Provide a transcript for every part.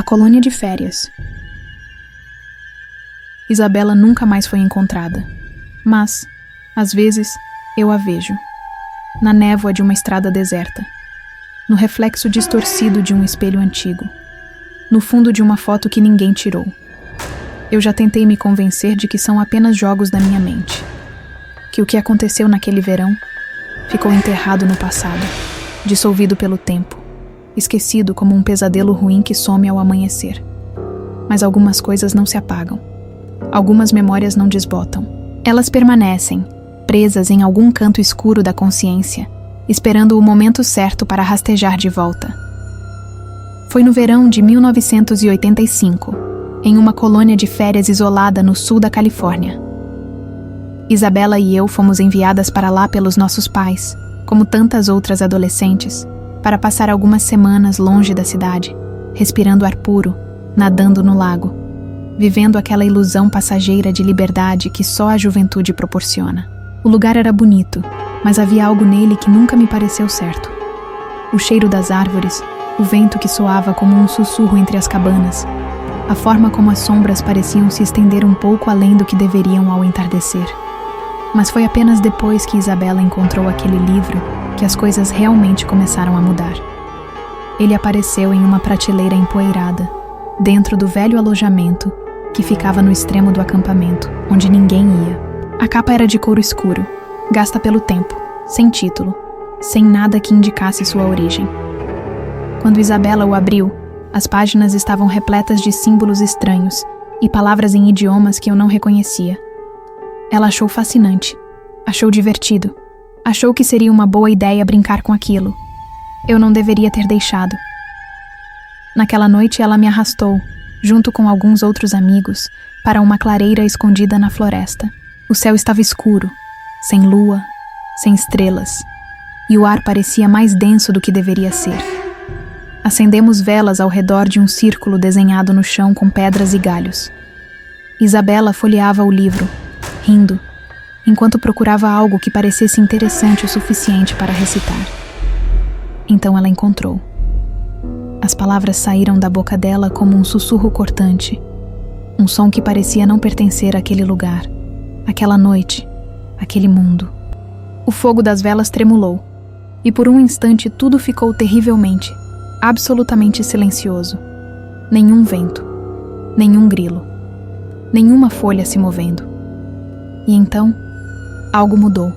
A colônia de férias. Isabela nunca mais foi encontrada, mas, às vezes, eu a vejo. Na névoa de uma estrada deserta, no reflexo distorcido de um espelho antigo, no fundo de uma foto que ninguém tirou. Eu já tentei me convencer de que são apenas jogos da minha mente, que o que aconteceu naquele verão ficou enterrado no passado, dissolvido pelo tempo, esquecido como um pesadelo ruim que some ao amanhecer. Mas algumas coisas não se apagam. Algumas memórias não desbotam. Elas permanecem, presas em algum canto escuro da consciência, esperando o momento certo para rastejar de volta. Foi no verão de 1985, em uma colônia de férias isolada no sul da Califórnia. Isabela e eu fomos enviadas para lá pelos nossos pais, como tantas outras adolescentes, para passar algumas semanas longe da cidade, respirando ar puro, nadando no lago, vivendo aquela ilusão passageira de liberdade que só a juventude proporciona. O lugar era bonito, mas havia algo nele que nunca me pareceu certo. O cheiro das árvores, o vento que soava como um sussurro entre as cabanas, a forma como as sombras pareciam se estender um pouco além do que deveriam ao entardecer. Mas foi apenas depois que Isabela encontrou aquele livro que as coisas realmente começaram a mudar. Ele apareceu em uma prateleira empoeirada, dentro do velho alojamento que ficava no extremo do acampamento, onde ninguém ia. A capa era de couro escuro, gasta pelo tempo, sem título, sem nada que indicasse sua origem. Quando Isabela o abriu, as páginas estavam repletas de símbolos estranhos e palavras em idiomas que eu não reconhecia. Ela achou fascinante, achou divertido, achou que seria uma boa ideia brincar com aquilo. Eu não deveria ter deixado. Naquela noite ela me arrastou, junto com alguns outros amigos, para uma clareira escondida na floresta. O céu estava escuro, sem lua, sem estrelas, e o ar parecia mais denso do que deveria ser. Acendemos velas ao redor de um círculo desenhado no chão com pedras e galhos. Isabela folheava o livro, rindo, enquanto procurava algo que parecesse interessante o suficiente para recitar. Então ela encontrou. As palavras saíram da boca dela como um sussurro cortante, um som que parecia não pertencer àquele lugar, aquela noite, aquele mundo. O fogo das velas tremulou, e por um instante tudo ficou terrivelmente, absolutamente silencioso. Nenhum vento, nenhum grilo, nenhuma folha se movendo. E então, algo mudou.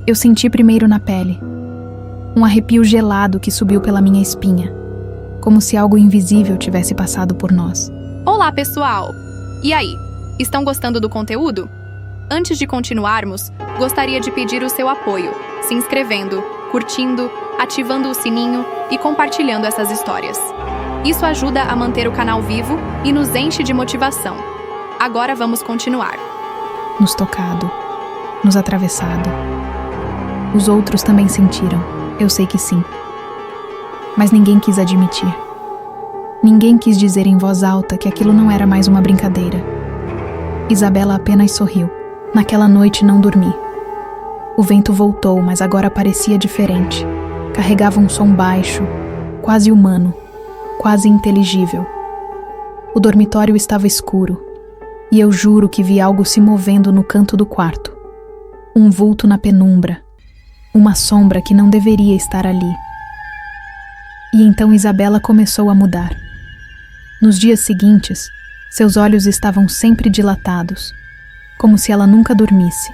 Eu senti primeiro na pele, um arrepio gelado que subiu pela minha espinha, como se algo invisível tivesse passado por nós. Olá, pessoal! E aí, estão gostando do conteúdo? Antes de continuarmos, gostaria de pedir o seu apoio, se inscrevendo, curtindo, ativando o sininho e compartilhando essas histórias. Isso ajuda a manter o canal vivo e nos enche de motivação. Agora vamos continuar. Nos tocado, nos atravessado. Os outros também sentiram, eu sei que sim. Mas ninguém quis admitir. Ninguém quis dizer em voz alta que aquilo não era mais uma brincadeira. Isabela apenas sorriu. Naquela noite não dormi. O vento voltou, mas agora parecia diferente. Carregava um som baixo, quase humano, quase inteligível. O dormitório estava escuro, e eu juro que vi algo se movendo no canto do quarto. Um vulto na penumbra, uma sombra que não deveria estar ali. E então Isabela começou a mudar. Nos dias seguintes, seus olhos estavam sempre dilatados, como se ela nunca dormisse.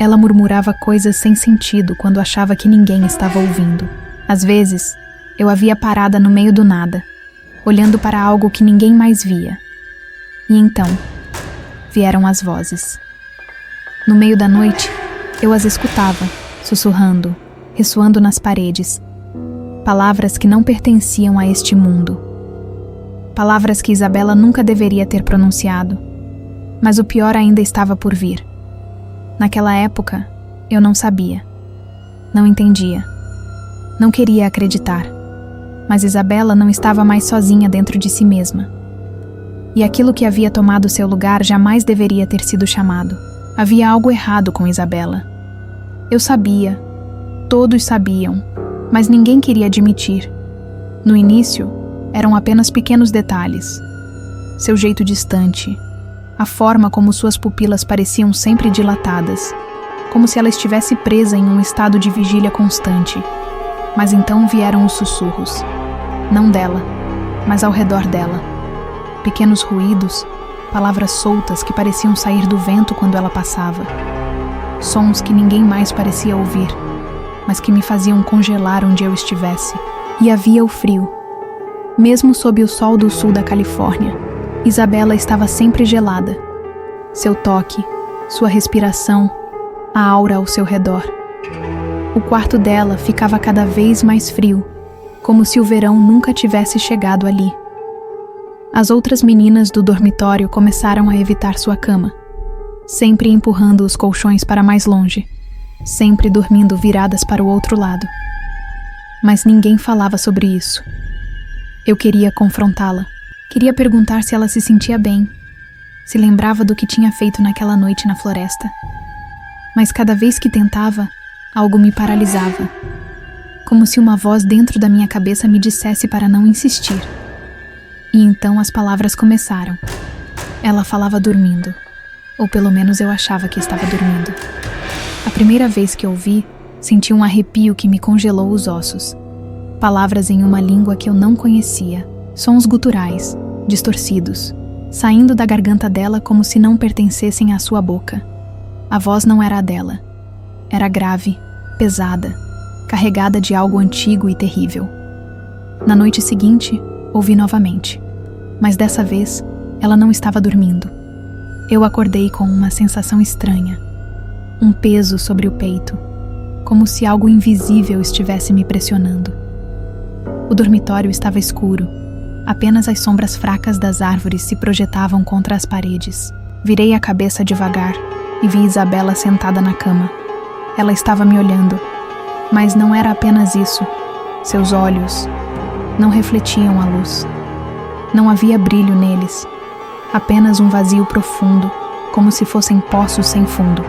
Ela murmurava coisas sem sentido quando achava que ninguém estava ouvindo. Às vezes, eu a via parada no meio do nada, olhando para algo que ninguém mais via. E então, vieram as vozes. No meio da noite, eu as escutava, sussurrando, ressoando nas paredes. Palavras que não pertenciam a este mundo. Palavras que Isabela nunca deveria ter pronunciado. Mas o pior ainda estava por vir. Naquela época, eu não sabia. Não entendia. Não queria acreditar. Mas Isabela não estava mais sozinha dentro de si mesma. E aquilo que havia tomado seu lugar jamais deveria ter sido chamado. Havia algo errado com Isabela. Eu sabia. Todos sabiam. Mas ninguém queria admitir. No início, eram apenas pequenos detalhes. Seu jeito distante, a forma como suas pupilas pareciam sempre dilatadas, como se ela estivesse presa em um estado de vigília constante. Mas então vieram os sussurros. Não dela, mas ao redor dela. Pequenos ruídos, palavras soltas que pareciam sair do vento quando ela passava. Sons que ninguém mais parecia ouvir, mas que me faziam congelar onde eu estivesse. E havia o frio. Mesmo sob o sol do sul da Califórnia, Isabela estava sempre gelada. Seu toque, sua respiração, a aura ao seu redor. O quarto dela ficava cada vez mais frio, como se o verão nunca tivesse chegado ali. As outras meninas do dormitório começaram a evitar sua cama, sempre empurrando os colchões para mais longe, sempre dormindo viradas para o outro lado. Mas ninguém falava sobre isso. Eu queria confrontá-la. Queria perguntar se ela se sentia bem, se lembrava do que tinha feito naquela noite na floresta. Mas cada vez que tentava, algo me paralisava, como se uma voz dentro da minha cabeça me dissesse para não insistir. E então as palavras começaram. Ela falava dormindo, ou pelo menos eu achava que estava dormindo. A primeira vez que ouvi, senti um arrepio que me congelou os ossos. Palavras em uma língua que eu não conhecia, sons guturais, distorcidos, saindo da garganta dela como se não pertencessem à sua boca. A voz não era a dela. Era grave, pesada, carregada de algo antigo e terrível. Na noite seguinte, ouvi novamente, mas dessa vez, ela não estava dormindo. Eu acordei com uma sensação estranha, um peso sobre o peito, como se algo invisível estivesse me pressionando. O dormitório estava escuro, apenas as sombras fracas das árvores se projetavam contra as paredes. Virei a cabeça devagar e vi Isabela sentada na cama. Ela estava me olhando, mas não era apenas isso. Seus olhos não refletiam a luz. Não havia brilho neles, apenas um vazio profundo, como se fossem poços sem fundo.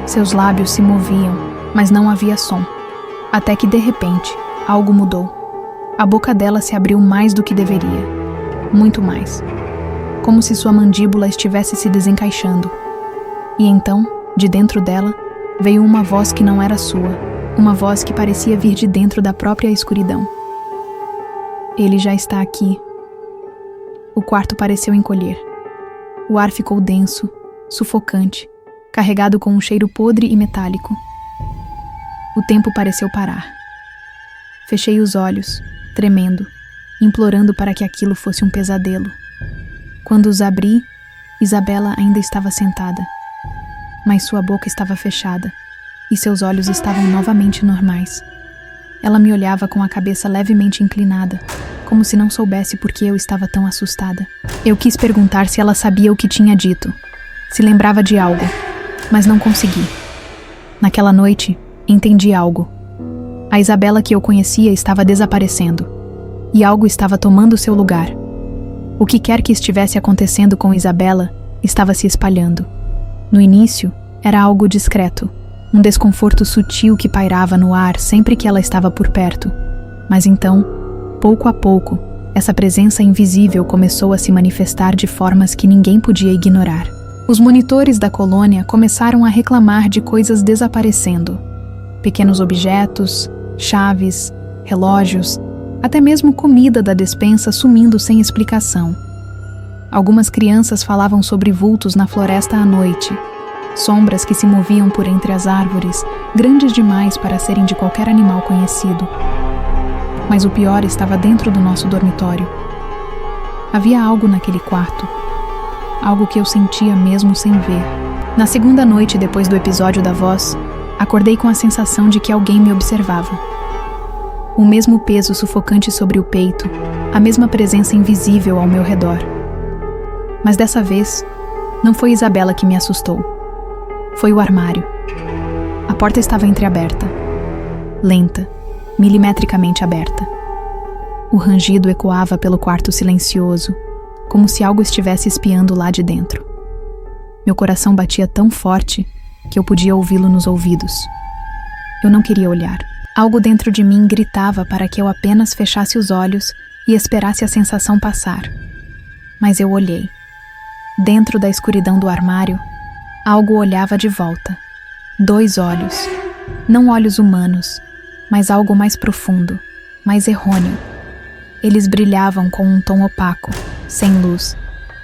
Seus lábios se moviam, mas não havia som. Até que, de repente, algo mudou. A boca dela se abriu mais do que deveria. Muito mais. Como se sua mandíbula estivesse se desencaixando. E então, de dentro dela, veio uma voz que não era sua. Uma voz que parecia vir de dentro da própria escuridão. Ele já está aqui. O quarto pareceu encolher. O ar ficou denso, sufocante, carregado com um cheiro podre e metálico. O tempo pareceu parar. Fechei os olhos, tremendo, implorando para que aquilo fosse um pesadelo. Quando os abri, Isabela ainda estava sentada, mas sua boca estava fechada e seus olhos estavam novamente normais. Ela me olhava com a cabeça levemente inclinada, como se não soubesse por que eu estava tão assustada. Eu quis perguntar se ela sabia o que tinha dito, se lembrava de algo, mas não consegui. Naquela noite, entendi algo. A Isabela que eu conhecia estava desaparecendo, e algo estava tomando seu lugar. O que quer que estivesse acontecendo com Isabela estava se espalhando. No início, era algo discreto, um desconforto sutil que pairava no ar sempre que ela estava por perto. Mas então, pouco a pouco, essa presença invisível começou a se manifestar de formas que ninguém podia ignorar. Os monitores da colônia começaram a reclamar de coisas desaparecendo. Pequenos objetos, chaves, relógios, até mesmo comida da despensa sumindo sem explicação. Algumas crianças falavam sobre vultos na floresta à noite, sombras que se moviam por entre as árvores, grandes demais para serem de qualquer animal conhecido. Mas o pior estava dentro do nosso dormitório. Havia algo naquele quarto, algo que eu sentia mesmo sem ver. Na segunda noite depois do episódio da voz, acordei com a sensação de que alguém me observava. O mesmo peso sufocante sobre o peito, a mesma presença invisível ao meu redor. Mas dessa vez, não foi Isabela que me assustou. Foi o armário. A porta estava entreaberta, lenta, milimetricamente aberta. O rangido ecoava pelo quarto silencioso, como se algo estivesse espiando lá de dentro. Meu coração batia tão forte que eu podia ouvi-lo nos ouvidos. Eu não queria olhar. Algo dentro de mim gritava para que eu apenas fechasse os olhos e esperasse a sensação passar. Mas eu olhei. Dentro da escuridão do armário, algo olhava de volta. 2 olhos. Não olhos humanos, mas algo mais profundo, mais errôneo. Eles brilhavam com um tom opaco, sem luz,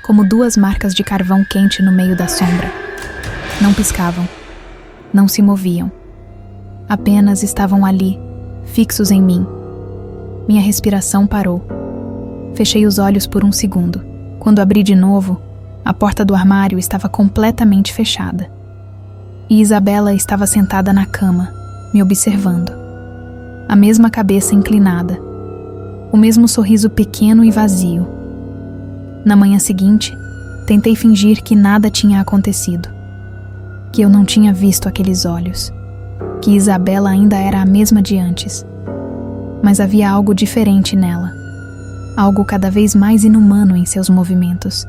como 2 marcas de carvão quente no meio da sombra. Não piscavam. Não se moviam. Apenas estavam ali, fixos em mim. Minha respiração parou. Fechei os olhos por um segundo. Quando abri de novo, a porta do armário estava completamente fechada. E Isabela estava sentada na cama, me observando. A mesma cabeça inclinada. O mesmo sorriso pequeno e vazio. Na manhã seguinte, tentei fingir que nada tinha acontecido. Que eu não tinha visto aqueles olhos. Que Isabela ainda era a mesma de antes. Mas havia algo diferente nela. Algo cada vez mais inumano em seus movimentos.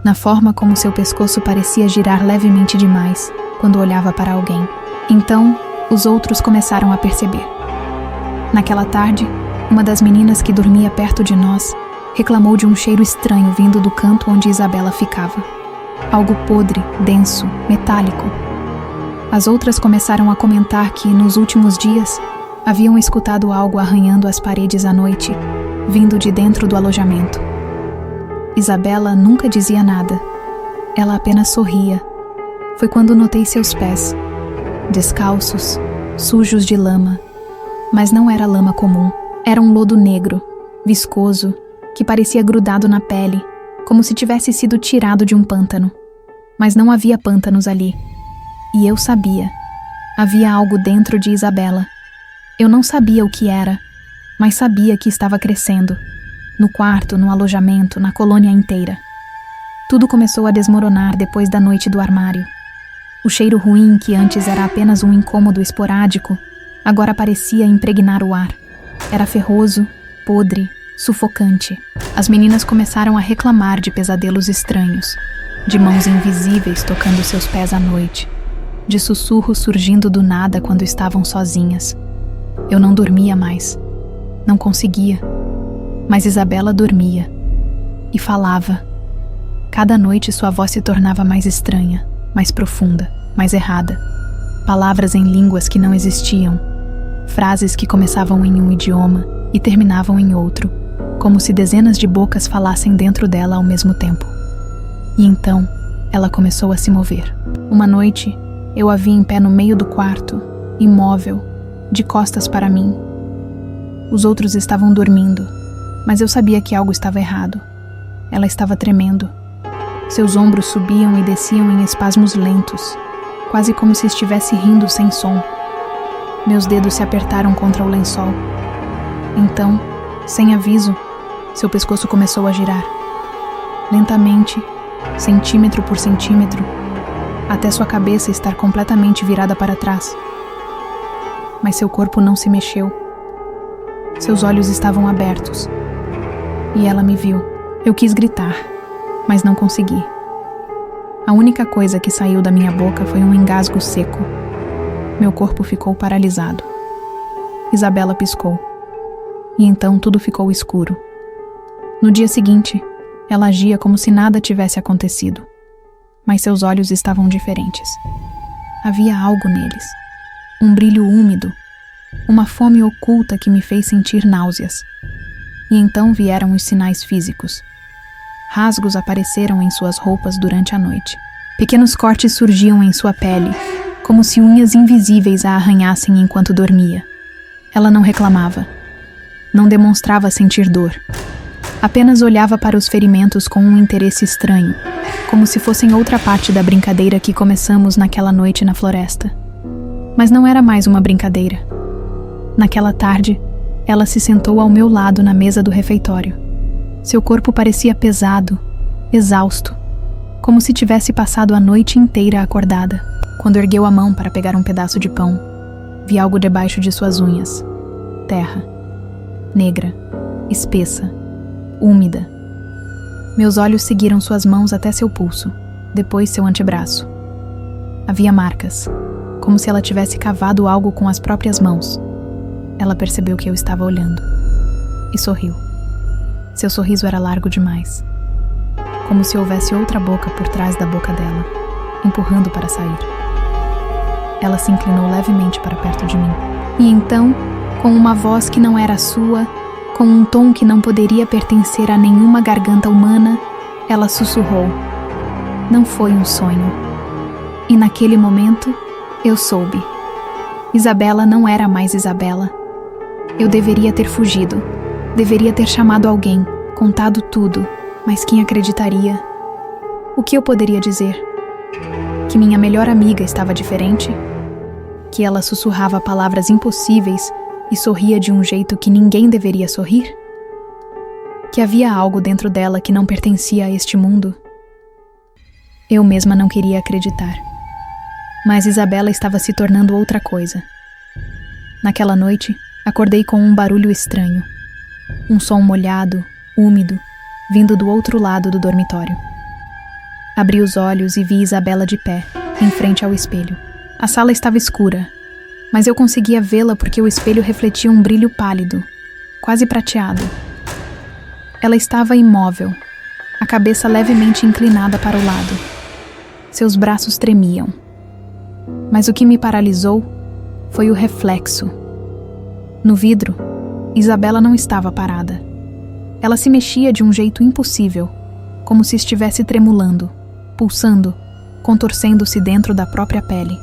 Na forma como seu pescoço parecia girar levemente demais quando olhava para alguém. Então, os outros começaram a perceber. Naquela tarde, uma das meninas que dormia perto de nós reclamou de um cheiro estranho vindo do canto onde Isabela ficava. Algo podre, denso, metálico. As outras começaram a comentar que, nos últimos dias, haviam escutado algo arranhando as paredes à noite, vindo de dentro do alojamento. Isabela nunca dizia nada. Ela apenas sorria. Foi quando notei seus pés, descalços, sujos de lama. Mas não era lama comum. Era um lodo negro, viscoso, que parecia grudado na pele, como se tivesse sido tirado de um pântano. Mas não havia pântanos ali. E eu sabia. Havia algo dentro de Isabela. Eu não sabia o que era, mas sabia que estava crescendo. No quarto, no alojamento, na colônia inteira. Tudo começou a desmoronar depois da noite do armário. O cheiro ruim, que antes era apenas um incômodo esporádico, agora parecia impregnar o ar. Era ferroso, podre, sufocante. As meninas começaram a reclamar de pesadelos estranhos, de mãos invisíveis tocando seus pés à noite, de sussurros surgindo do nada quando estavam sozinhas. Eu não dormia mais. Não conseguia. Mas Isabela dormia. E falava. Cada noite sua voz se tornava mais estranha, mais profunda, mais errada. Palavras em línguas que não existiam. Frases que começavam em um idioma e terminavam em outro, como se dezenas de bocas falassem dentro dela ao mesmo tempo. E então, ela começou a se mover. Uma noite, eu a vi em pé no meio do quarto, imóvel, de costas para mim. Os outros estavam dormindo, mas eu sabia que algo estava errado. Ela estava tremendo. Seus ombros subiam e desciam em espasmos lentos, quase como se estivesse rindo sem som. Meus dedos se apertaram contra o lençol. Então, sem aviso, seu pescoço começou a girar. Lentamente, centímetro por centímetro, até sua cabeça estar completamente virada para trás. Mas seu corpo não se mexeu. Seus olhos estavam abertos. E ela me viu. Eu quis gritar, mas não consegui. A única coisa que saiu da minha boca foi um engasgo seco. Meu corpo ficou paralisado. Isabela piscou. E então tudo ficou escuro. No dia seguinte, ela agia como se nada tivesse acontecido. Mas seus olhos estavam diferentes. Havia algo neles. Um brilho úmido. Uma fome oculta que me fez sentir náuseas. E então vieram os sinais físicos. Rasgos apareceram em suas roupas durante a noite. Pequenos cortes surgiam em sua pele, como se unhas invisíveis a arranhassem enquanto dormia. Ela não reclamava. Não demonstrava sentir dor. Apenas olhava para os ferimentos com um interesse estranho, como se fossem outra parte da brincadeira que começamos naquela noite na floresta. Mas não era mais uma brincadeira. Naquela tarde, ela se sentou ao meu lado na mesa do refeitório. Seu corpo parecia pesado, exausto, como se tivesse passado a noite inteira acordada. Quando ergueu a mão para pegar um pedaço de pão, vi algo debaixo de suas unhas. Terra. Negra, espessa, úmida. Meus olhos seguiram suas mãos até seu pulso, depois seu antebraço. Havia marcas, como se ela tivesse cavado algo com as próprias mãos. Ela percebeu que eu estava olhando e sorriu. Seu sorriso era largo demais, como se houvesse outra boca por trás da boca dela, empurrando para sair. Ela se inclinou levemente para perto de mim. E então, com uma voz que não era sua, com um tom que não poderia pertencer a nenhuma garganta humana, ela sussurrou: "Não foi um sonho." E naquele momento, eu soube. Isabela não era mais Isabela. Eu deveria ter fugido. Deveria ter chamado alguém, contado tudo, mas quem acreditaria? O que eu poderia dizer? Que minha melhor amiga estava diferente? Que ela sussurrava palavras impossíveis e sorria de um jeito que ninguém deveria sorrir? Que havia algo dentro dela que não pertencia a este mundo? Eu mesma não queria acreditar. Mas Isabela estava se tornando outra coisa. Naquela noite, acordei com um barulho estranho. Um som molhado, úmido, vindo do outro lado do dormitório. Abri os olhos e vi Isabela de pé, em frente ao espelho. A sala estava escura, mas eu conseguia vê-la porque o espelho refletia um brilho pálido, quase prateado. Ela estava imóvel, a cabeça levemente inclinada para o lado. Seus braços tremiam. Mas o que me paralisou foi o reflexo. No vidro, Isabela não estava parada. Ela se mexia de um jeito impossível, como se estivesse tremulando, pulsando, contorcendo-se dentro da própria pele.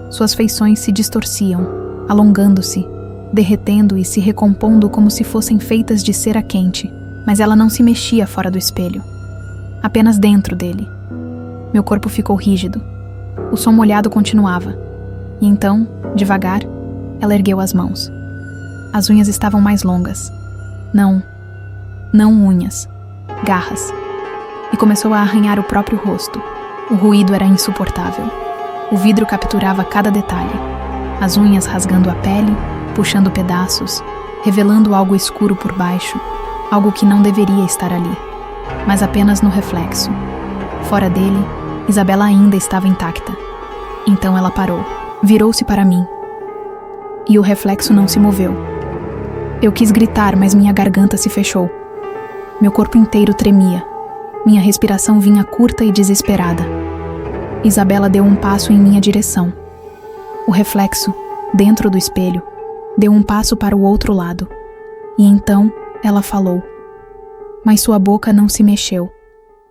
Suas feições se distorciam, alongando-se, derretendo e se recompondo como se fossem feitas de cera quente, mas ela não se mexia fora do espelho, apenas dentro dele. Meu corpo ficou rígido. O som molhado continuava, e então, devagar, ela ergueu as mãos. As unhas estavam mais longas. Não unhas, garras. E começou a arranhar o próprio rosto. O ruído era insuportável. O vidro capturava cada detalhe. As unhas rasgando a pele, puxando pedaços, revelando algo escuro por baixo, algo que não deveria estar ali, mas apenas no reflexo. Fora dele, Isabela ainda estava intacta. Então ela parou, virou-se para mim. E o reflexo não se moveu. Eu quis gritar, mas minha garganta se fechou. Meu corpo inteiro tremia. Minha respiração vinha curta e desesperada. Isabela deu um passo em minha direção. O reflexo, dentro do espelho, deu um passo para o outro lado. E então ela falou. Mas sua boca não se mexeu.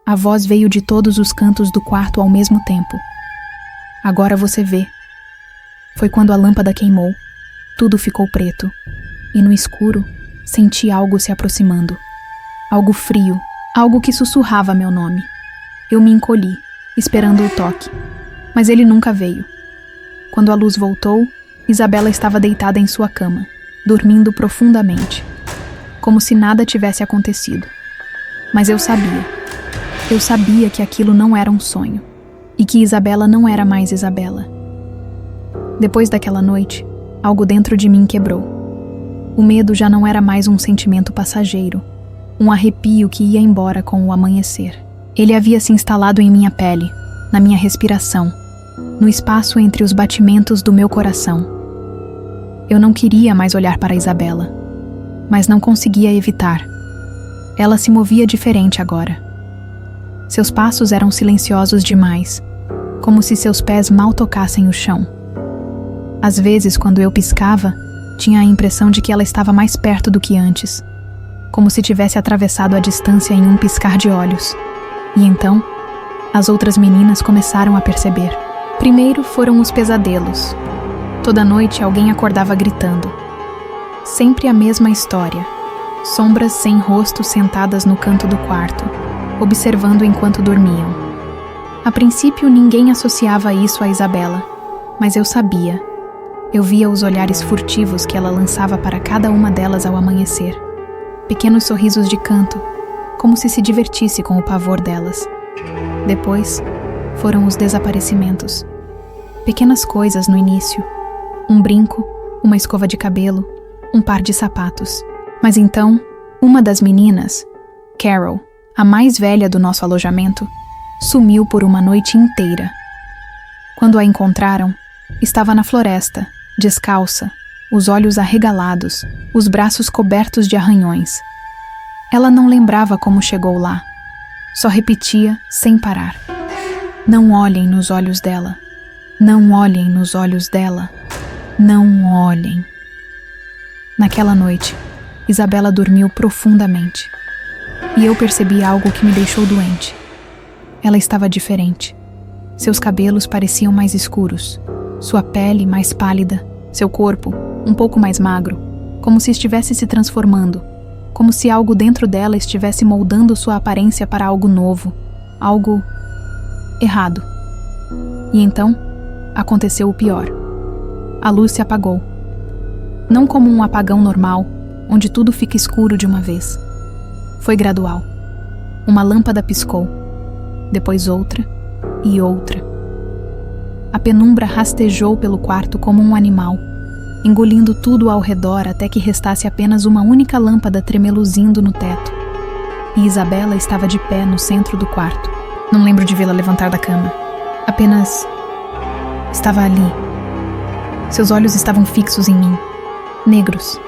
A voz veio de todos os cantos do quarto ao mesmo tempo. Agora você vê. Foi quando a lâmpada queimou. Tudo ficou preto. E no escuro, senti algo se aproximando. Algo frio, algo que sussurrava meu nome. Eu me encolhi, esperando o toque. Mas ele nunca veio. Quando a luz voltou, Isabela estava deitada em sua cama, dormindo profundamente, como se nada tivesse acontecido. Mas eu sabia que aquilo não era um sonho, e que Isabela não era mais Isabela. Depois daquela noite, algo dentro de mim quebrou. O medo já não era mais um sentimento passageiro, um arrepio que ia embora com o amanhecer. Ele havia se instalado em minha pele, na minha respiração, no espaço entre os batimentos do meu coração. Eu não queria mais olhar para Isabela, mas não conseguia evitar. Ela se movia diferente agora. Seus passos eram silenciosos demais, como se seus pés mal tocassem o chão. Às vezes, quando eu piscava, tinha a impressão de que ela estava mais perto do que antes, como se tivesse atravessado a distância em um piscar de olhos. E então, as outras meninas começaram a perceber. Primeiro foram os pesadelos. Toda noite alguém acordava gritando. Sempre a mesma história. Sombras sem rosto sentadas no canto do quarto, observando enquanto dormiam. A princípio ninguém associava isso a Isabela, mas eu sabia. Eu via os olhares furtivos que ela lançava para cada uma delas ao amanhecer. Pequenos sorrisos de canto, como se divertisse com o pavor delas. Depois, foram os desaparecimentos. Pequenas coisas no início. Um brinco, uma escova de cabelo, um par de sapatos. Mas então, uma das meninas, Carol, a mais velha do nosso alojamento, sumiu por uma noite inteira. Quando a encontraram, estava na floresta, descalça, os olhos arregalados, os braços cobertos de arranhões. Ela não lembrava como chegou lá. Só repetia sem parar: não olhem nos olhos dela. Não olhem nos olhos dela. Não olhem. Naquela noite, Isabela dormiu profundamente. E eu percebi algo que me deixou doente. Ela estava diferente. Seus cabelos pareciam mais escuros, sua pele mais pálida, seu corpo um pouco mais magro, como se estivesse se transformando, como se algo dentro dela estivesse moldando sua aparência para algo novo, algo errado. E então, aconteceu o pior. A luz se apagou. Não como um apagão normal, onde tudo fica escuro de uma vez. Foi gradual. Uma lâmpada piscou, depois outra e outra. A penumbra rastejou pelo quarto como um animal, engolindo tudo ao redor até que restasse apenas uma única lâmpada tremeluzindo no teto. E Isabela estava de pé no centro do quarto. Não lembro de vê-la levantar da cama. Apenas estava ali. Seus olhos estavam fixos em mim, negros,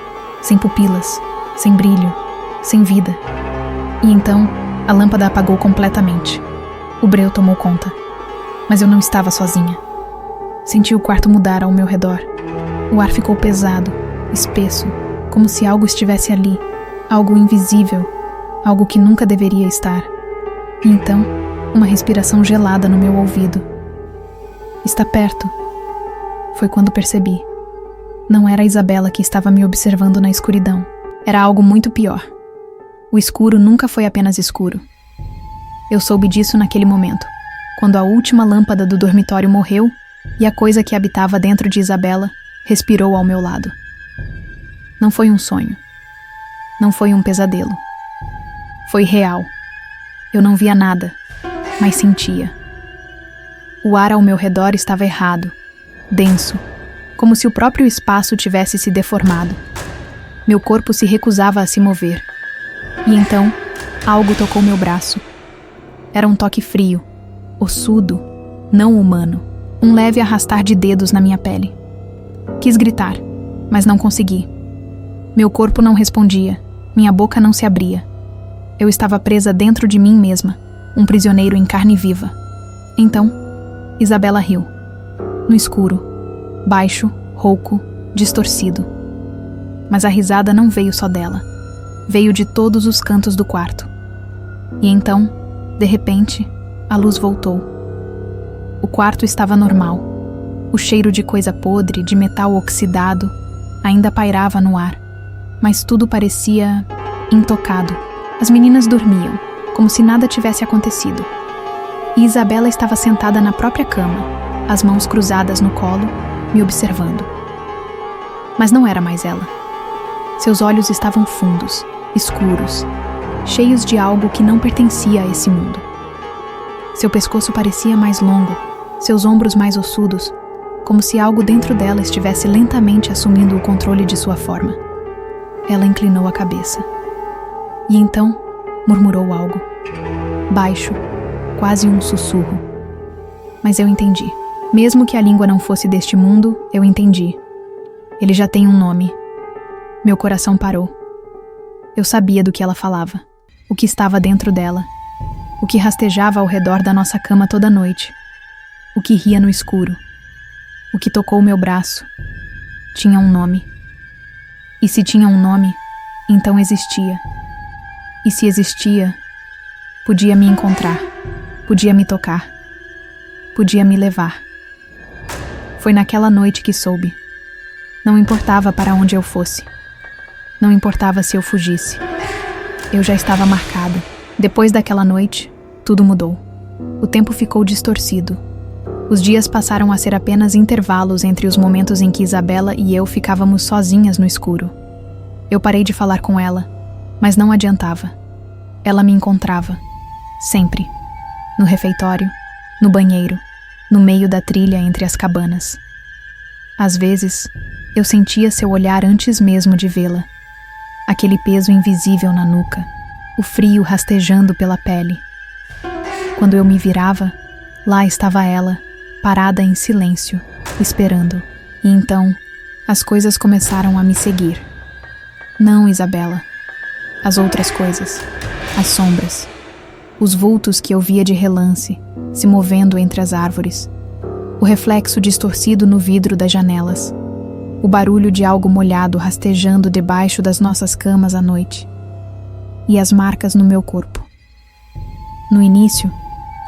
sem pupilas, sem brilho, sem vida. E então, a lâmpada apagou completamente. O breu tomou conta. Mas eu não estava sozinha. Senti o quarto mudar ao meu redor. O ar ficou pesado, espesso, como se algo estivesse ali, algo invisível, algo que nunca deveria estar. E então, uma respiração gelada no meu ouvido. Está perto. Foi quando percebi. Não era a Isabela que estava me observando na escuridão. Era algo muito pior. O escuro nunca foi apenas escuro. Eu soube disso naquele momento, quando a última lâmpada do dormitório morreu e a coisa que habitava dentro de Isabela respirou ao meu lado. Não foi um sonho. Não foi um pesadelo. Foi real. Eu não via nada, mas sentia. O ar ao meu redor estava errado, denso, como se o próprio espaço tivesse se deformado. Meu corpo se recusava a se mover. E então, algo tocou meu braço. Era um toque frio, ossudo, não humano, um leve arrastar de dedos na minha pele. Quis gritar, mas não consegui. Meu corpo não respondia, minha boca não se abria. Eu estava presa dentro de mim mesma, um prisioneiro em carne viva. Então, Isabela riu. No escuro, baixo, rouco, distorcido. Mas a risada não veio só dela. Veio de todos os cantos do quarto. E então, de repente, a luz voltou. O quarto estava normal. O cheiro de coisa podre, de metal oxidado, ainda pairava no ar, mas tudo parecia intocado. As meninas dormiam, como se nada tivesse acontecido. E Isabela estava sentada na própria cama, as mãos cruzadas no colo, me observando. Mas não era mais ela. Seus olhos estavam fundos, escuros, cheios de algo que não pertencia a esse mundo. Seu pescoço parecia mais longo, seus ombros mais ossudos, como se algo dentro dela estivesse lentamente assumindo o controle de sua forma. Ela inclinou a cabeça. E então, murmurou algo. Baixo, quase um sussurro. Mas eu entendi. Mesmo que a língua não fosse deste mundo, eu entendi. Ele já tem um nome. Meu coração parou. Eu sabia do que ela falava, o que estava dentro dela, o que rastejava ao redor da nossa cama toda noite, o que ria no escuro, o que tocou meu braço. Tinha um nome. E se tinha um nome, então existia. E se existia, podia me encontrar, podia me tocar, podia me levar. Foi naquela noite que soube. Não importava para onde eu fosse. Não importava se eu fugisse. Eu já estava marcada. Depois daquela noite, tudo mudou. O tempo ficou distorcido. Os dias passaram a ser apenas intervalos entre os momentos em que Isabela e eu ficávamos sozinhas no escuro. Eu parei de falar com ela, mas não adiantava. Ela me encontrava. Sempre. No refeitório, no banheiro, no meio da trilha entre as cabanas. Às vezes, eu sentia seu olhar antes mesmo de vê-la. Aquele peso invisível na nuca, o frio rastejando pela pele. Quando eu me virava, lá estava ela, parada em silêncio, esperando. E então, as coisas começaram a me seguir. Não, Isabela. As outras coisas, as sombras, os vultos que eu via de relance, se movendo entre as árvores, o reflexo distorcido no vidro das janelas, o barulho de algo molhado rastejando debaixo das nossas camas à noite, e as marcas no meu corpo. No início,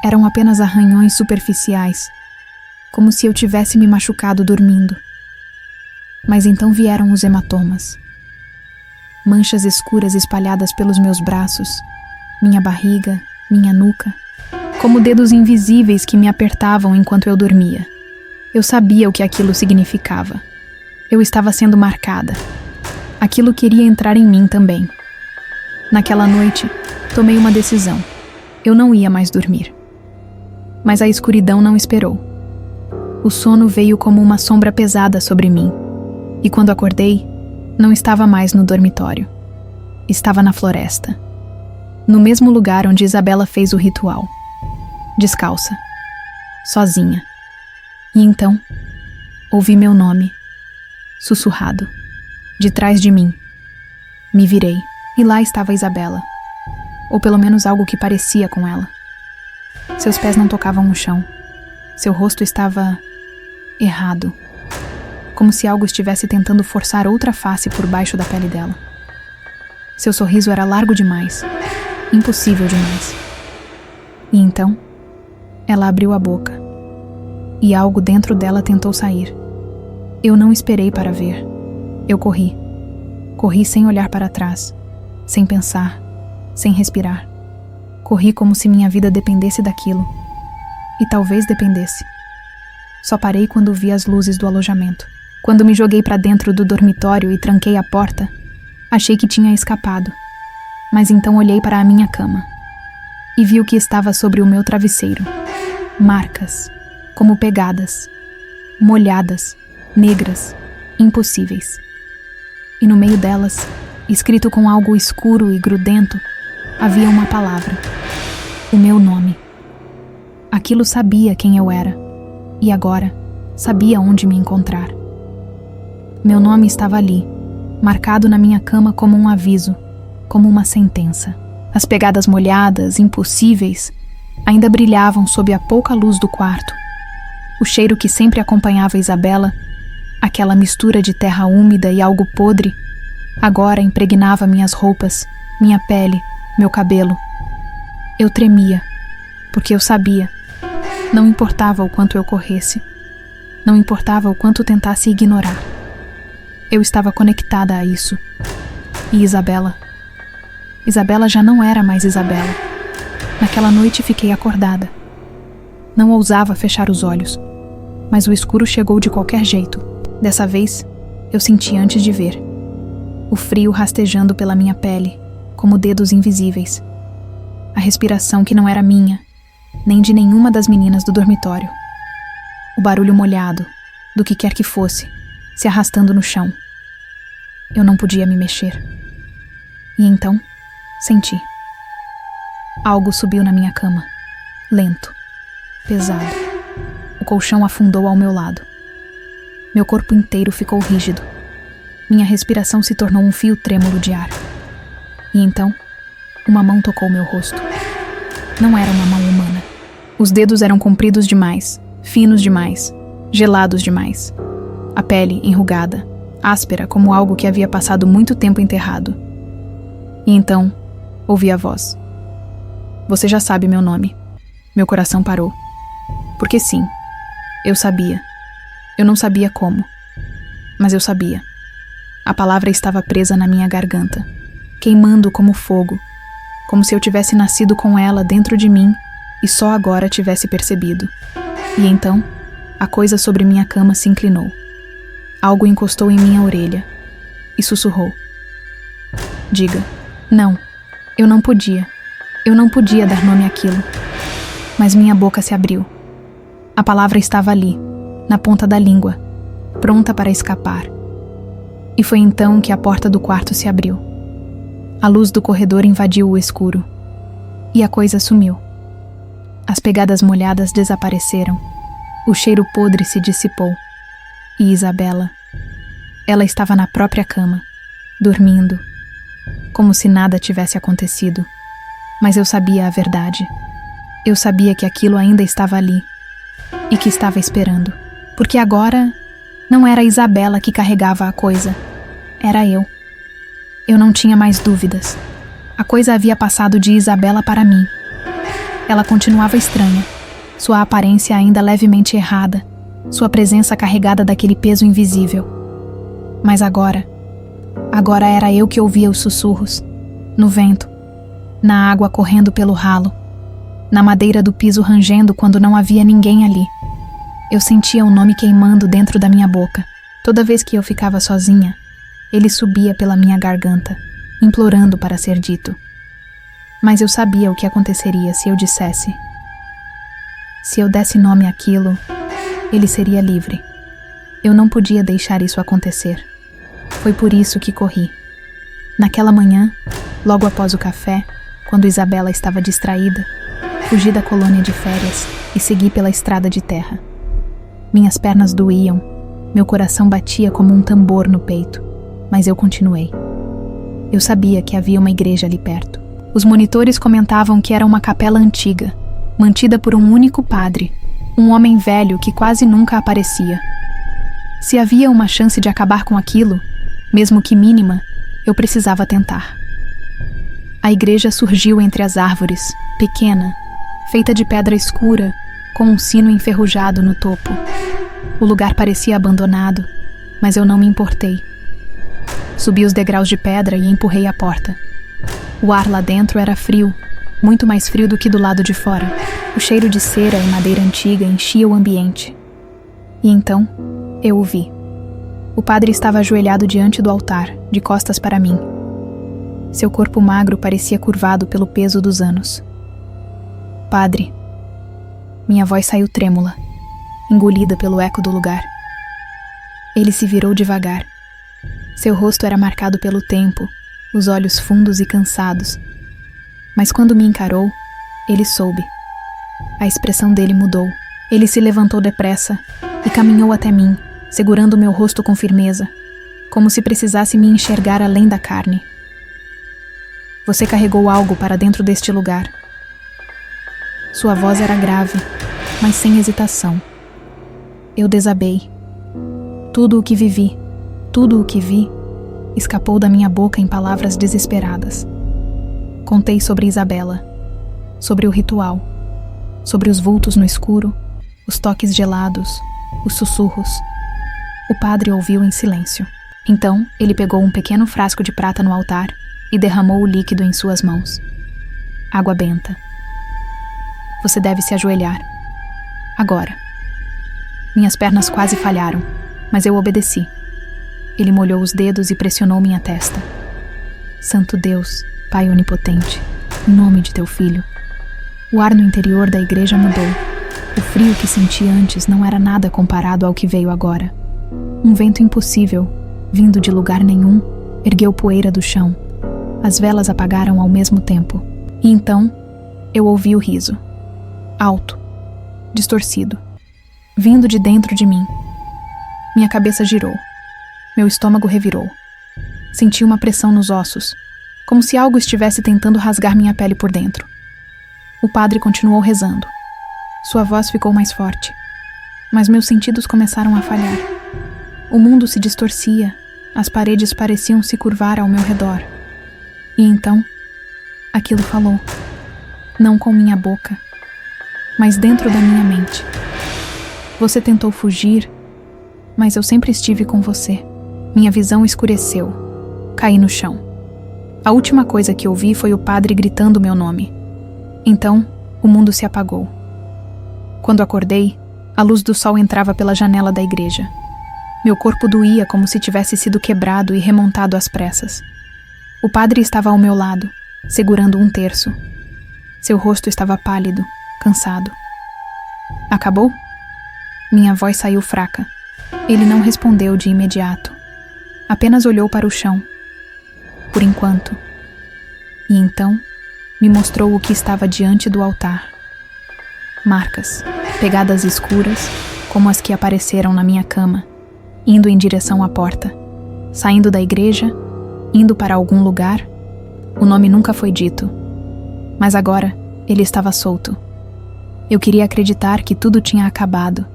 eram apenas arranhões superficiais, como se eu tivesse me machucado dormindo. Mas então vieram os hematomas. Manchas escuras espalhadas pelos meus braços, minha barriga, minha nuca, como dedos invisíveis que me apertavam enquanto eu dormia. Eu sabia o que aquilo significava. Eu estava sendo marcada. Aquilo queria entrar em mim também. Naquela noite, tomei uma decisão. Eu não ia mais dormir. Mas a escuridão não esperou. O sono veio como uma sombra pesada sobre mim. E quando acordei, não estava mais no dormitório. Estava na floresta. No mesmo lugar onde Isabela fez o ritual. Descalça. Sozinha. E então, ouvi meu nome, sussurrado, de trás de mim. Me virei, e lá estava Isabela. Ou pelo menos algo que parecia com ela. Seus pés não tocavam o chão. Seu rosto estava errado. Como se algo estivesse tentando forçar outra face por baixo da pele dela. Seu sorriso era largo demais. Impossível demais. E então, ela abriu a boca. E algo dentro dela tentou sair. Eu não esperei para ver. Eu corri. Corri sem olhar para trás, sem pensar, sem respirar. Corri como se minha vida dependesse daquilo. E talvez dependesse. Só parei quando vi as luzes do alojamento. Quando me joguei para dentro do dormitório e tranquei a porta, achei que tinha escapado. Mas então olhei para a minha cama e vi o que estava sobre o meu travesseiro. Marcas, como pegadas, molhadas, negras, impossíveis. E no meio delas, escrito com algo escuro e grudento, havia uma palavra. O meu nome. Aquilo sabia quem eu era, e agora sabia onde me encontrar. Meu nome estava ali, marcado na minha cama como um aviso, como uma sentença. As pegadas molhadas, impossíveis, ainda brilhavam sob a pouca luz do quarto. O cheiro que sempre acompanhava Isabela, aquela mistura de terra úmida e algo podre, agora impregnava minhas roupas, minha pele, meu cabelo. Eu tremia, porque eu sabia. Não importava o quanto eu corresse. Não importava o quanto tentasse ignorar. Eu estava conectada a isso. E Isabela já não era mais Isabela. Naquela noite fiquei acordada. Não ousava fechar os olhos, mas o escuro chegou de qualquer jeito. Dessa vez, eu senti antes de ver. O frio rastejando pela minha pele, como dedos invisíveis. A respiração que não era minha, nem de nenhuma das meninas do dormitório. O barulho molhado, do que quer que fosse, se arrastando no chão. Eu não podia me mexer. E então, senti. Algo subiu na minha cama, lento, pesado. O colchão afundou ao meu lado. Meu corpo inteiro ficou rígido. Minha respiração se tornou um fio trêmulo de ar. E então, uma mão tocou meu rosto. Não era uma mão humana. Os dedos eram compridos demais, finos demais, gelados demais. A pele enrugada, áspera como algo que havia passado muito tempo enterrado. E então, ouvi a voz. Você já sabe meu nome. Meu coração parou. Porque sim, eu sabia. Eu não sabia como, mas eu sabia. A palavra estava presa na minha garganta, queimando como fogo, como se eu tivesse nascido com ela dentro de mim e só agora tivesse percebido. E então, a coisa sobre minha cama se inclinou. Algo encostou em minha orelha e sussurrou. Diga, não, eu não podia. Eu não podia dar nome àquilo. Mas minha boca se abriu. A palavra estava ali, na ponta da língua, pronta para escapar. E foi então que a porta do quarto se abriu. A luz do corredor invadiu o escuro. E a coisa sumiu. As pegadas molhadas desapareceram. O cheiro podre se dissipou. E Isabela, ela estava na própria cama, dormindo, como se nada tivesse acontecido. Mas eu sabia a verdade. Eu sabia que aquilo ainda estava ali e que estava esperando. Porque agora não era a Isabela que carregava a coisa. Era eu. Eu não tinha mais dúvidas. A coisa havia passado de Isabela para mim. Ela continuava estranha, sua aparência ainda levemente errada, sua presença carregada daquele peso invisível. Mas agora era eu que ouvia os sussurros, no vento, na água correndo pelo ralo, na madeira do piso rangendo quando não havia ninguém ali. Eu sentia o nome queimando dentro da minha boca. Toda vez que eu ficava sozinha, ele subia pela minha garganta, implorando para ser dito. Mas eu sabia o que aconteceria se eu dissesse. Se eu desse nome àquilo, ele seria livre. Eu não podia deixar isso acontecer. Foi por isso que corri. Naquela manhã, logo após o café, quando Isabela estava distraída, fugi da colônia de férias e segui pela estrada de terra. Minhas pernas doíam, meu coração batia como um tambor no peito, mas eu continuei. Eu sabia que havia uma igreja ali perto. Os monitores comentavam que era uma capela antiga, mantida por um único padre, um homem velho que quase nunca aparecia. Se havia uma chance de acabar com aquilo, mesmo que mínima, eu precisava tentar. A igreja surgiu entre as árvores, pequena, feita de pedra escura, com um sino enferrujado no topo. O lugar parecia abandonado, mas eu não me importei. Subi os degraus de pedra e empurrei a porta. O ar lá dentro era frio, muito mais frio do que do lado de fora. O cheiro de cera e madeira antiga enchia o ambiente. E então, eu o vi. O padre estava ajoelhado diante do altar, de costas para mim. Seu corpo magro parecia curvado pelo peso dos anos. Padre. Minha voz saiu trêmula, engolida pelo eco do lugar. Ele se virou devagar. Seu rosto era marcado pelo tempo, os olhos fundos e cansados. Mas quando me encarou, ele soube. A expressão dele mudou. Ele se levantou depressa e caminhou até mim, segurando meu rosto com firmeza, como se precisasse me enxergar além da carne. Você carregou algo para dentro deste lugar. Sua voz era grave, mas sem hesitação. Eu desabei. Tudo o que vivi, tudo o que vi, escapou da minha boca em palavras desesperadas. Contei sobre Isabela, sobre o ritual, sobre os vultos no escuro, os toques gelados, os sussurros. O padre ouviu em silêncio. Então, ele pegou um pequeno frasco de prata no altar e derramou o líquido em suas mãos. Água benta. Você deve se ajoelhar. Agora. Minhas pernas quase falharam, mas eu obedeci. Ele molhou os dedos e pressionou minha testa. Santo Deus, Pai onipotente, em nome de teu filho. O ar no interior da igreja mudou. O frio que senti antes não era nada comparado ao que veio agora. Um vento impossível, vindo de lugar nenhum, ergueu poeira do chão. As velas apagaram ao mesmo tempo. E então, eu ouvi o riso. Alto, distorcido, vindo de dentro de mim. Minha cabeça girou. Meu estômago revirou. Senti uma pressão nos ossos, como se algo estivesse tentando rasgar minha pele por dentro. O padre continuou rezando. Sua voz ficou mais forte, mas meus sentidos começaram a falhar. O mundo se distorcia, as paredes pareciam se curvar ao meu redor. E então, aquilo falou. Não com minha boca, mas dentro da minha mente. Você tentou fugir, mas eu sempre estive com você. Minha visão escureceu. Caí no chão. A última coisa que ouvi foi o padre gritando meu nome. Então, o mundo se apagou. Quando acordei, a luz do sol entrava pela janela da igreja. Meu corpo doía como se tivesse sido quebrado e remontado às pressas. O padre estava ao meu lado, segurando um terço. Seu rosto estava pálido, cansado. Acabou? Minha voz saiu fraca. Ele não respondeu de imediato. Apenas olhou para o chão. Por enquanto. E então, me mostrou o que estava diante do altar. Marcas, pegadas escuras, como as que apareceram na minha cama, indo em direção à porta, saindo da igreja, indo para algum lugar, O nome nunca foi dito, mas agora ele estava solto. Eu queria acreditar que tudo tinha acabado,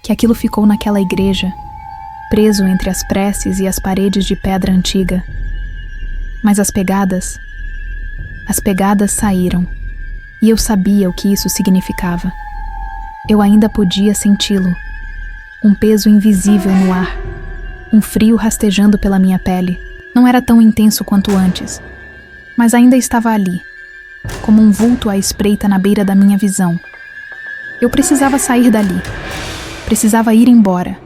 que aquilo ficou naquela igreja, preso entre as preces e as paredes de pedra antiga. Mas as pegadas saíram, e eu sabia o que isso significava. Eu ainda podia senti-lo, um peso invisível no ar, um frio rastejando pela minha pele. Não era tão intenso quanto antes, mas ainda estava ali, como um vulto à espreita na beira da minha visão. Eu precisava sair dali. Precisava ir embora.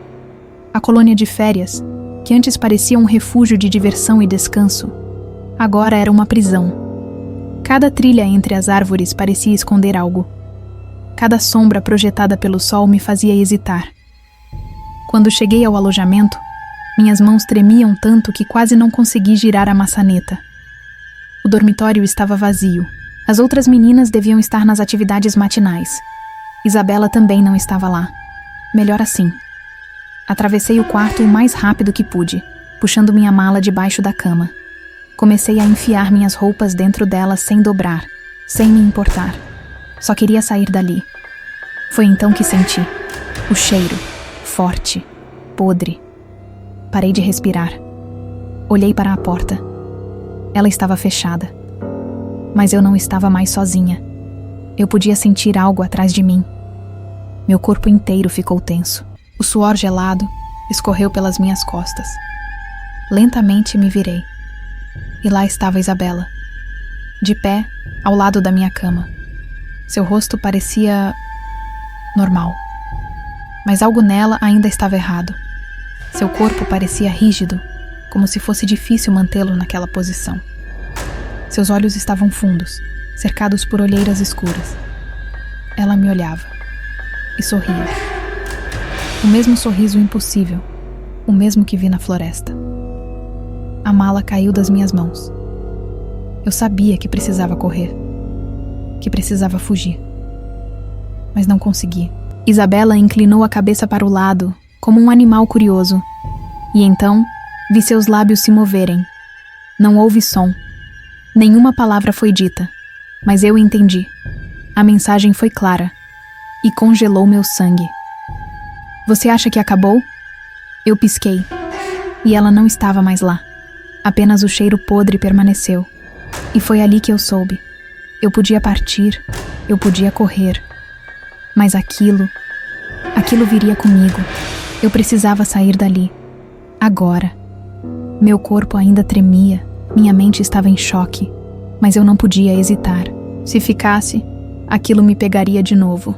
A colônia de férias, que antes parecia um refúgio de diversão e descanso, agora era uma prisão. Cada trilha entre as árvores parecia esconder algo. Cada sombra projetada pelo sol me fazia hesitar. Quando cheguei ao alojamento, minhas mãos tremiam tanto que quase não consegui girar a maçaneta. O dormitório estava vazio. As outras meninas deviam estar nas atividades matinais. Isabela também não estava lá. Melhor assim. Atravessei o quarto o mais rápido que pude, puxando minha mala debaixo da cama. Comecei a enfiar minhas roupas dentro dela sem dobrar, sem me importar. Só queria sair dali. Foi então que senti o cheiro, forte, podre. Parei de respirar. Olhei para a porta. Ela estava fechada. Mas eu não estava mais sozinha. Eu podia sentir algo atrás de mim. Meu corpo inteiro ficou tenso. O suor gelado escorreu pelas minhas costas. Lentamente me virei. E lá estava Isabela, de pé, ao lado da minha cama. Seu rosto parecia normal. Mas algo nela ainda estava errado. Seu corpo parecia rígido, como se fosse difícil mantê-lo naquela posição. Seus olhos estavam fundos, cercados por olheiras escuras. Ela me olhava e sorria. O mesmo sorriso impossível, o mesmo que vi na floresta. A mala caiu das minhas mãos. Eu sabia que precisava correr, que precisava fugir. Mas não consegui. Isabela inclinou a cabeça para o lado, como um animal curioso. E então, vi seus lábios se moverem. Não houve som. Nenhuma palavra foi dita, mas eu entendi. A mensagem foi clara e congelou meu sangue. Você acha que acabou? Eu pisquei, e ela não estava mais lá. Apenas o cheiro podre permaneceu. E foi ali que eu soube. Eu podia partir, eu podia correr. Mas aquilo viria comigo. Eu precisava sair dali. Agora. Meu corpo ainda tremia, minha mente estava em choque. Mas eu não podia hesitar. Se ficasse, aquilo me pegaria de novo.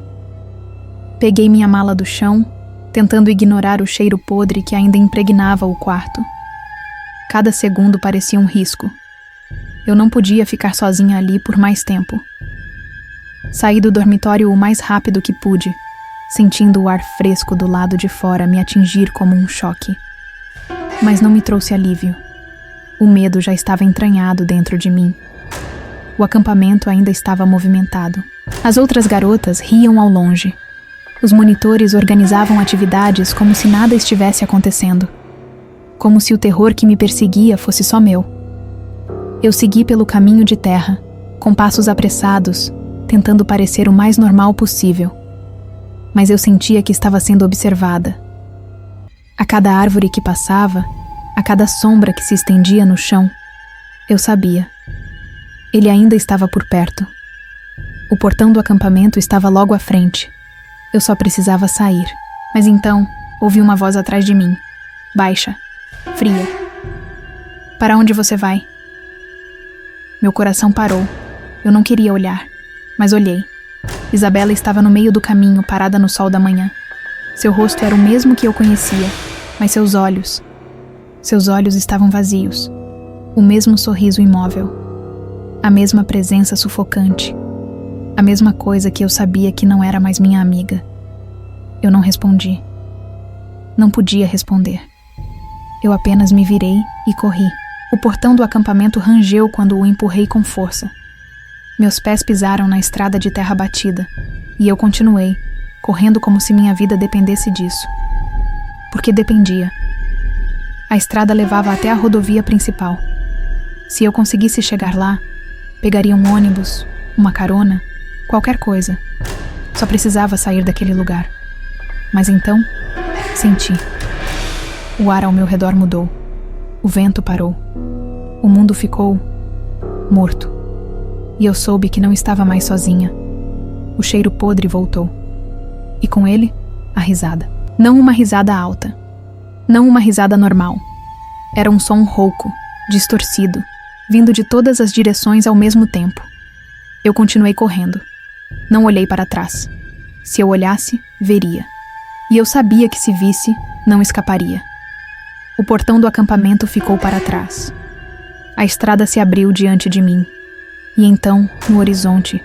Peguei minha mala do chão, tentando ignorar o cheiro podre que ainda impregnava o quarto. Cada segundo parecia um risco. Eu não podia ficar sozinha ali por mais tempo. Saí do dormitório o mais rápido que pude, sentindo o ar fresco do lado de fora me atingir como um choque. Mas não me trouxe alívio. O medo já estava entranhado dentro de mim. O acampamento ainda estava movimentado. As outras garotas riam ao longe. Os monitores organizavam atividades como se nada estivesse acontecendo. Como se o terror que me perseguia fosse só meu. Eu segui pelo caminho de terra, com passos apressados, tentando parecer o mais normal possível. Mas eu sentia que estava sendo observada. A cada árvore que passava, a cada sombra que se estendia no chão, eu sabia. Ele ainda estava por perto. O portão do acampamento estava logo à frente. Eu só precisava sair. Mas então, ouvi uma voz atrás de mim, baixa, fria. Para onde você vai? Meu coração parou. Eu não queria olhar, mas olhei. Isabela estava no meio do caminho, parada no sol da manhã. Seu rosto era o mesmo que eu conhecia, mas seus olhos estavam vazios. O mesmo sorriso imóvel. A mesma presença sufocante. A mesma coisa que eu sabia que não era mais minha amiga. Eu não respondi. Não podia responder. Eu apenas me virei e corri. O portão do acampamento rangeu quando o empurrei com força. Meus pés pisaram na estrada de terra batida, e eu continuei, correndo como se minha vida dependesse disso. Porque dependia. A estrada levava até a rodovia principal. Se eu conseguisse chegar lá, pegaria um ônibus, uma carona, qualquer coisa. Só precisava sair daquele lugar. Mas então, senti. O ar ao meu redor mudou. O vento parou. O mundo ficou morto. E eu soube que não estava mais sozinha. O cheiro podre voltou. E com ele, a risada. Não uma risada alta. Não uma risada normal. Era um som rouco, distorcido, vindo de todas as direções ao mesmo tempo. Eu continuei correndo. Não olhei para trás. Se eu olhasse, veria. E eu sabia que se visse, não escaparia. O portão do acampamento ficou para trás. A estrada se abriu diante de mim. E então, no horizonte,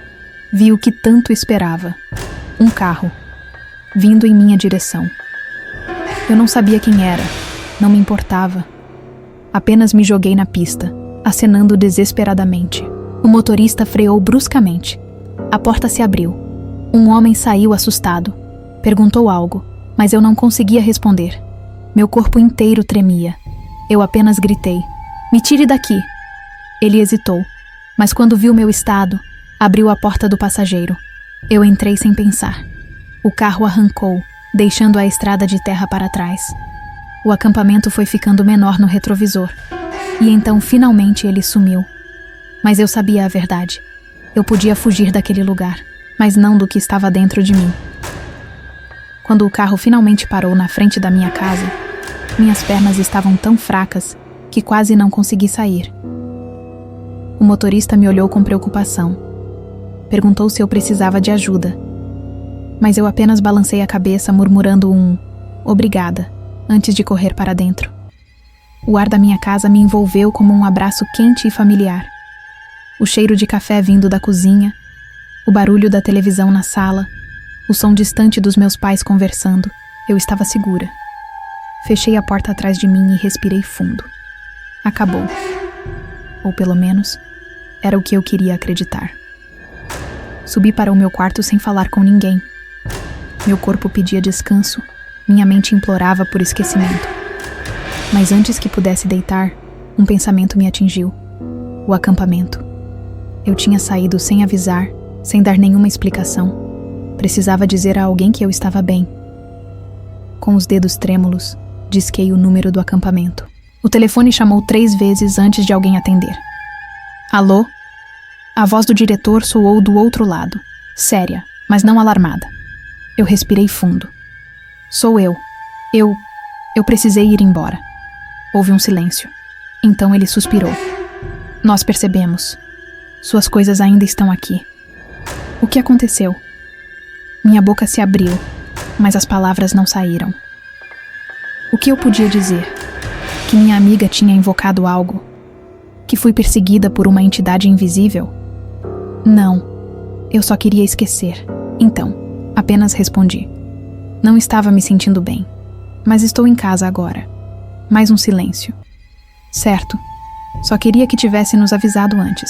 vi o que tanto esperava. Um carro, vindo em minha direção. Eu não sabia quem era, não me importava. Apenas me joguei na pista, acenando desesperadamente. O motorista freou bruscamente. A porta se abriu. Um homem saiu assustado. Perguntou algo, mas eu não conseguia responder. Meu corpo inteiro tremia. Eu apenas gritei: "Me tire daqui!" Ele hesitou, mas quando viu meu estado, abriu a porta do passageiro. Eu entrei sem pensar. O carro arrancou, deixando a estrada de terra para trás. O acampamento foi ficando menor no retrovisor. E então, finalmente, ele sumiu. Mas eu sabia a verdade. Eu podia fugir daquele lugar, mas não do que estava dentro de mim. Quando o carro finalmente parou na frente da minha casa, minhas pernas estavam tão fracas que quase não consegui sair. O motorista me olhou com preocupação. Perguntou se eu precisava de ajuda. Mas eu apenas balancei a cabeça murmurando um "obrigada" antes de correr para dentro. O ar da minha casa me envolveu como um abraço quente e familiar. O cheiro de café vindo da cozinha, o barulho da televisão na sala, o som distante dos meus pais conversando. Eu estava segura. Fechei a porta atrás de mim e respirei fundo. Acabou. Ou pelo menos, era o que eu queria acreditar. Subi para o meu quarto sem falar com ninguém. Meu corpo pedia descanso, minha mente implorava por esquecimento. Mas antes que pudesse deitar, um pensamento me atingiu. O acampamento. Eu tinha saído sem avisar, sem dar nenhuma explicação. Precisava dizer a alguém que eu estava bem. Com os dedos trêmulos, disquei o número do acampamento. O telefone chamou 3 vezes antes de alguém atender. Alô? A voz do diretor soou do outro lado, séria, mas não alarmada. Eu respirei fundo. Sou eu. Eu precisei ir embora. Houve um silêncio. Então ele suspirou. Nós percebemos. Suas coisas ainda estão aqui. O que aconteceu? Minha boca se abriu, mas as palavras não saíram. O que eu podia dizer? Que minha amiga tinha invocado algo? Que fui perseguida por uma entidade invisível? Não. Eu só queria esquecer. Então, apenas respondi. Não estava me sentindo bem, mas estou em casa agora. Mais um silêncio. Certo. Só queria que tivesse nos avisado antes.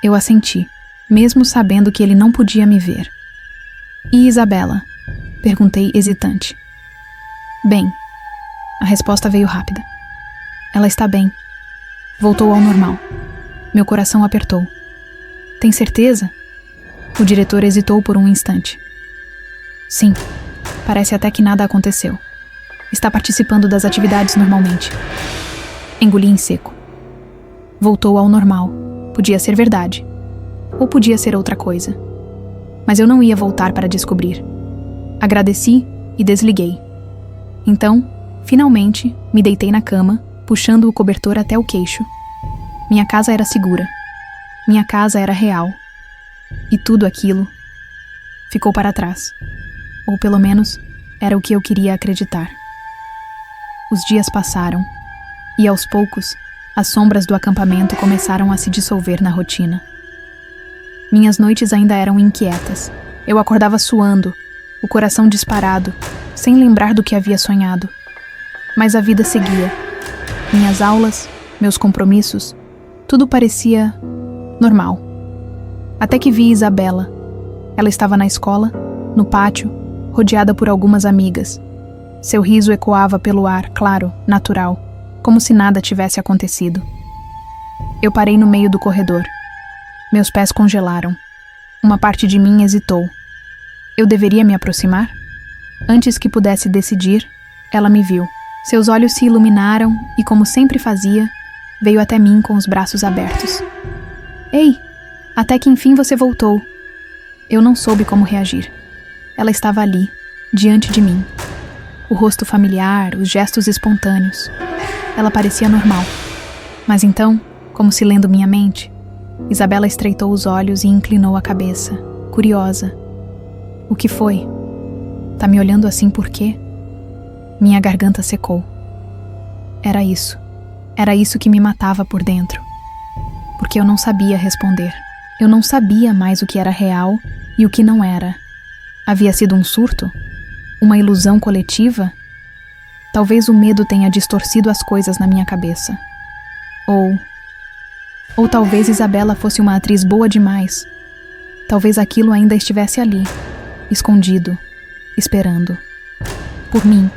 Eu assenti, mesmo sabendo que ele não podia me ver. E Isabela? Perguntei hesitante. Bem. A resposta veio rápida. Ela está bem. Voltou ao normal. Meu coração apertou. Tem certeza? O diretor hesitou por um instante. Sim. Parece até que nada aconteceu. Está participando das atividades normalmente. Engoli em seco. Voltou ao normal. Podia ser verdade. Ou podia ser outra coisa. Mas eu não ia voltar para descobrir. Agradeci e desliguei. Então, finalmente, me deitei na cama, puxando o cobertor até o queixo. Minha casa era segura. Minha casa era real. E tudo aquilo ficou para trás. Ou pelo menos, era o que eu queria acreditar. Os dias passaram, e aos poucos, as sombras do acampamento começaram a se dissolver na rotina. Minhas noites ainda eram inquietas. Eu acordava suando, o coração disparado, sem lembrar do que havia sonhado. Mas a vida seguia. Minhas aulas, meus compromissos, tudo parecia normal. Até que vi Isabela. Ela estava na escola, no pátio, rodeada por algumas amigas. Seu riso ecoava pelo ar, claro, natural, como se nada tivesse acontecido. Eu parei no meio do corredor. Meus pés congelaram. Uma parte de mim hesitou. Eu deveria me aproximar? Antes que pudesse decidir, ela me viu. Seus olhos se iluminaram e, como sempre fazia, veio até mim com os braços abertos. Ei, até que enfim você voltou. Eu não soube como reagir. Ela estava ali, diante de mim. O rosto familiar, os gestos espontâneos. Ela parecia normal. Mas então, como se lendo minha mente, Isabela estreitou os olhos e inclinou a cabeça, curiosa. O que foi? Tá me olhando assim por quê? Minha garganta secou. Era isso. Era isso que me matava por dentro. Porque eu não sabia responder. Eu não sabia mais o que era real e o que não era. Havia sido um surto? Uma ilusão coletiva? Talvez o medo tenha distorcido as coisas na minha cabeça. Ou talvez Isabela fosse uma atriz boa demais. Talvez aquilo ainda estivesse ali, escondido, esperando. Por mim.